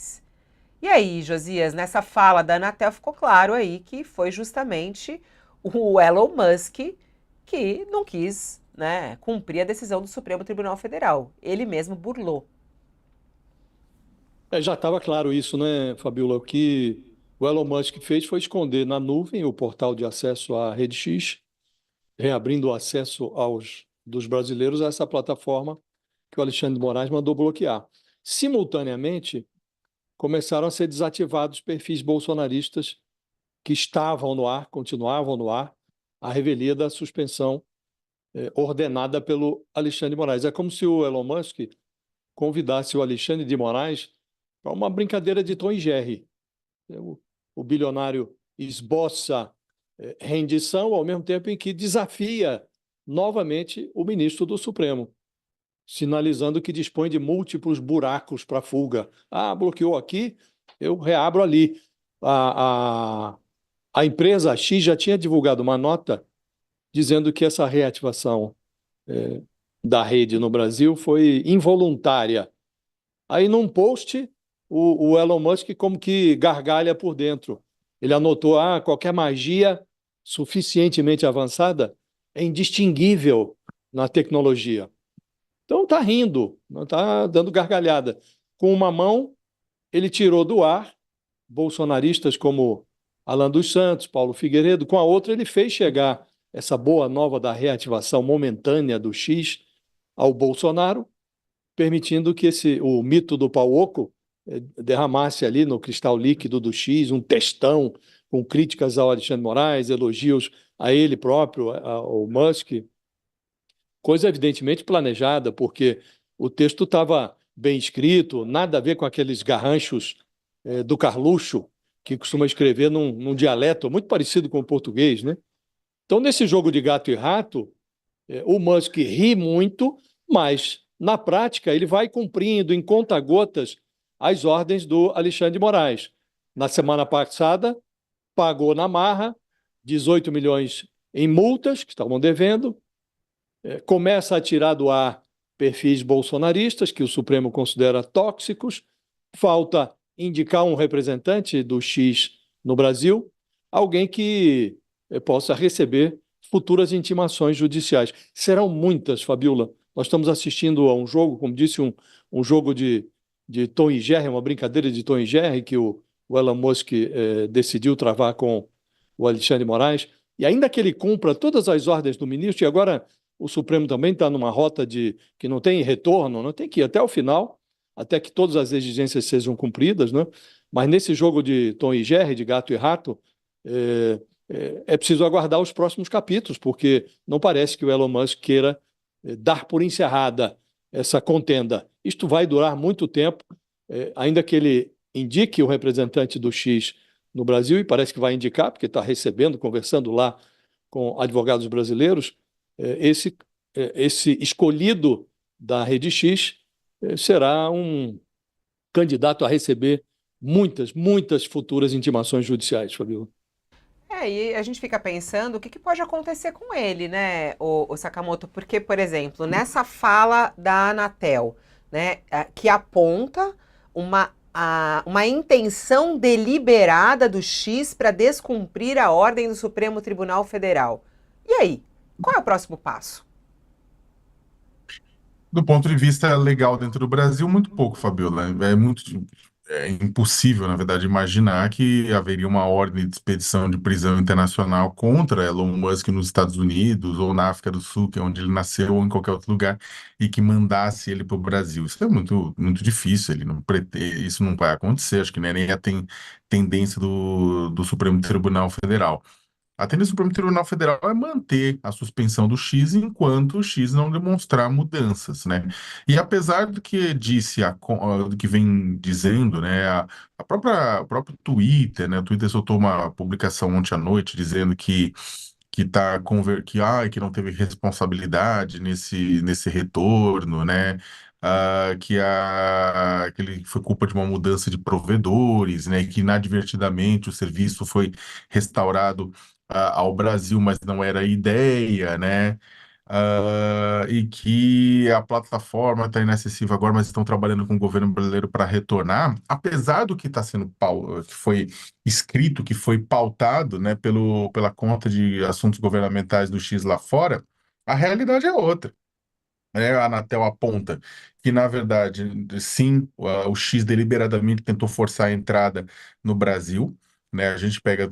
fez. E aí, Josias, nessa fala da Anatel ficou claro aí que foi justamente o Elon Musk que não quis, né, cumprir a decisão do Supremo Tribunal Federal. Ele mesmo burlou. Já estava claro isso, né, Fabiola? O que o Elon Musk fez foi esconder na nuvem o portal de acesso à Rede X, reabrindo o acesso dos brasileiros a essa plataforma que o Alexandre de Moraes mandou bloquear. Simultaneamente, começaram a ser desativados perfis bolsonaristas que estavam no ar, continuavam no ar, à revelia da suspensão ordenada pelo Alexandre de Moraes. É como se o Elon Musk convidasse o Alexandre de Moraes para uma brincadeira de Tom e Jerry. O bilionário esboça rendição ao mesmo tempo em que desafia novamente o ministro do Supremo, sinalizando que dispõe de múltiplos buracos para fuga. Ah, bloqueou aqui, eu reabro ali. A, a, a empresa X já tinha divulgado uma nota dizendo que essa reativação da rede no Brasil foi involuntária. Aí, num post, o Elon Musk como que gargalha por dentro. Ele anotou, qualquer magia suficientemente avançada é indistinguível na tecnologia. Então, está rindo, não está dando gargalhada. Com uma mão, ele tirou do ar bolsonaristas como Alan dos Santos, Paulo Figueiredo. Com a outra, ele fez chegar essa boa nova da reativação momentânea do X ao Bolsonaro, permitindo que o mito do pau oco derramasse ali no cristal líquido do X um textão com críticas ao Alexandre de Moraes, elogios a ele próprio, ao Musk, coisa evidentemente planejada, porque o texto estava bem escrito, nada a ver com aqueles garranchos do Carluxo, que costuma escrever num dialeto muito parecido com o português, né? Então, nesse jogo de gato e rato, o Musk ri muito, mas, na prática, ele vai cumprindo em conta-gotas as ordens do Alexandre de Moraes. Na semana passada, pagou na marra 18 milhões em multas que estavam devendo, começa a tirar do ar perfis bolsonaristas, que o Supremo considera tóxicos, falta indicar um representante do X no Brasil, alguém que possa receber futuras intimações judiciais. Serão muitas, Fabiola. Nós estamos assistindo a um jogo, como disse, um jogo de Tom e Jerry, uma brincadeira de Tom e Jerry, que o Elon Musk decidiu travar com o Alexandre de Moraes, e ainda que ele cumpra todas as ordens do ministro, e agora o Supremo também está numa rota que não tem retorno, não tem que ir até o final, até que todas as exigências sejam cumpridas, né? Mas nesse jogo de Tom e Jerry, de gato e rato, é preciso aguardar os próximos capítulos, porque não parece que o Elon Musk queira dar por encerrada essa contenda. Isto vai durar muito tempo, ainda que ele indique o representante do X no Brasil, e parece que vai indicar, porque está recebendo, conversando lá com advogados brasileiros, esse escolhido da Rede X será um candidato a receber muitas, muitas futuras intimações judiciais, Fabiola. E a gente fica pensando o que pode acontecer com ele, né, o Sakamoto? Porque, por exemplo, nessa fala da Anatel, né, que aponta uma intenção deliberada do X para descumprir a ordem do Supremo Tribunal Federal. E aí? Qual é o próximo passo? Do ponto de vista legal dentro do Brasil, muito pouco, Fabiola. É impossível, na verdade, imaginar que haveria uma ordem de expedição de prisão internacional contra Elon Musk nos Estados Unidos ou na África do Sul, que é onde ele nasceu, ou em qualquer outro lugar, e que mandasse ele para o Brasil. Isso é muito, muito difícil. Ele não isso não vai acontecer. Acho que não é nem a tendência do Supremo Tribunal Federal. A tendência do Supremo Tribunal Federal é manter a suspensão do X enquanto o X não demonstrar mudanças, né? E apesar do que do que vem dizendo, né, o próprio Twitter, né, o Twitter soltou uma publicação ontem à noite dizendo que não teve responsabilidade nesse retorno, né? Que ele foi culpa de uma mudança de provedores, né? E que inadvertidamente o serviço foi restaurado ao Brasil, mas não era a ideia, né? e que a plataforma está inacessível agora, mas estão trabalhando com o governo brasileiro para retornar, apesar do que está sendo que foi escrito, que foi pautado, né, pela conta de assuntos governamentais do X lá fora, a realidade é outra. A Anatel aponta que, na verdade, sim, o X deliberadamente tentou forçar a entrada no Brasil, né? A gente pega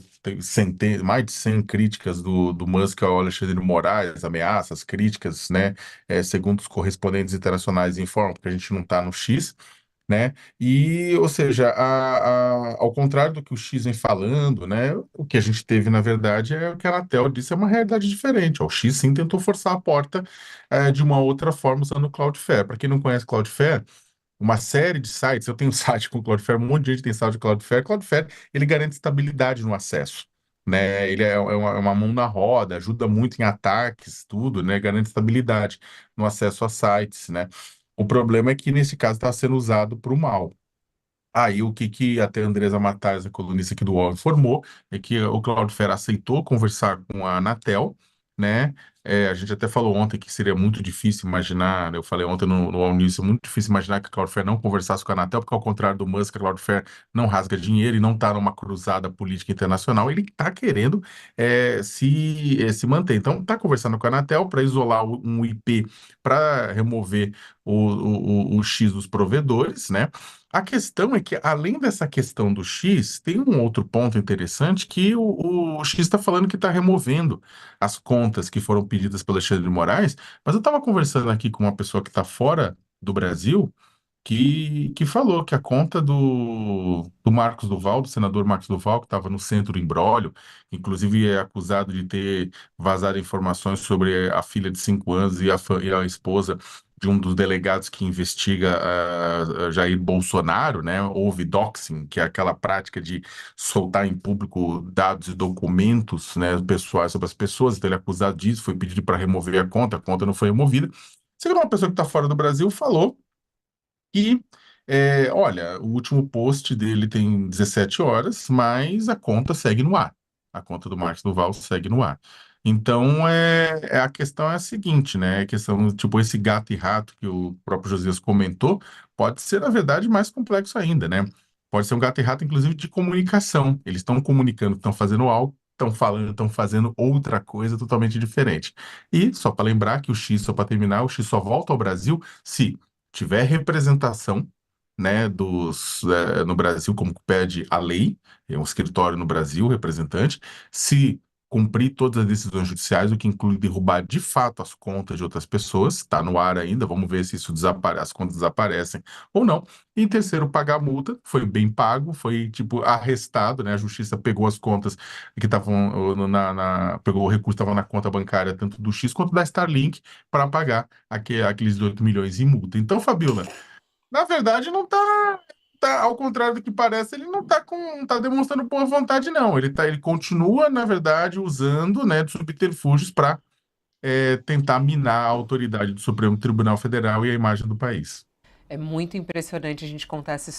tem mais de 100 críticas do Musk ao Alexandre de Moraes, ameaças, críticas, né? Segundo os correspondentes internacionais informam, porque a gente não está no X, né? E, ou seja, ao contrário do que o X vem falando, né? O que a gente teve, na verdade, é o que a Anatel disse, é uma realidade diferente. O X sim tentou forçar a porta de uma outra forma usando o Cloudflare. Para quem não conhece Cloudflare, uma série de sites, eu tenho site com Cloudflare, um monte de gente tem site com Cloudflare. Cloudflare, ele garante estabilidade no acesso. Né, ele é uma mão na roda, ajuda muito em ataques, tudo, né? Garante estabilidade no acesso a sites, né? O problema é que nesse caso está sendo usado para o mal. Aí o que até a Andresa Matais, a colunista aqui do UOL, informou é que o Cloudflare aceitou conversar com a Anatel, né? A gente até falou ontem que seria muito difícil imaginar, né? Eu falei ontem no UOL News, é muito difícil imaginar que a Cloudflare não conversasse com a Anatel, porque ao contrário do Musk, a Cloudflare não rasga dinheiro e não está numa cruzada política internacional, ele está querendo se manter. Então, está conversando com a Anatel para isolar um IP, para remover o X dos provedores, né? A questão é que, além dessa questão do X, tem um outro ponto interessante que o X está falando que está removendo as contas que foram pedidas pelo Alexandre de Moraes, mas eu estava conversando aqui com uma pessoa que está fora do Brasil, que falou que a conta do Marcos Duval, do senador Marcos Duval, que estava no centro do imbróglio, inclusive é acusado de ter vazado informações sobre a filha de 5 anos e a esposa de um dos delegados que investiga Jair Bolsonaro, né? Houve doxing, que é aquela prática de soltar em público dados e documentos, né, pessoais sobre as pessoas. Então ele é acusado disso, foi pedido para remover a conta não foi removida. Segundo uma pessoa que está fora do Brasil, falou que, olha, o último post dele tem 17 horas, mas a conta segue no ar. A conta do Marcos Duval segue no ar. Então, a questão é a seguinte, né? A questão, tipo, esse gato e rato que o próprio Josias comentou, pode ser, na verdade, mais complexo ainda, né? Pode ser um gato e rato, inclusive, de comunicação. Eles estão comunicando, estão fazendo algo, estão falando, estão fazendo outra coisa totalmente diferente. E, só para lembrar que o X, só para terminar, o X só volta ao Brasil se tiver representação, né, no Brasil, como pede a lei, é um escritório no Brasil, representante, se cumprir todas as decisões judiciais, o que inclui derrubar de fato as contas de outras pessoas, está no ar ainda, vamos ver se isso desaparece, as contas desaparecem ou não. E em terceiro, pagar a multa, foi bem pago, foi tipo arrestado, né? A justiça pegou as contas que estavam pegou o recurso que estava na conta bancária, tanto do X quanto da Starlink, para pagar aqueles 18 milhões em multa. Então, Fabiola, na verdade, não ao contrário do que parece, ele não tá demonstrando boa vontade, não. Ele continua, na verdade, usando, né, de subterfúgios para tentar minar a autoridade do Supremo Tribunal Federal e a imagem do país. É muito impressionante a gente contar essa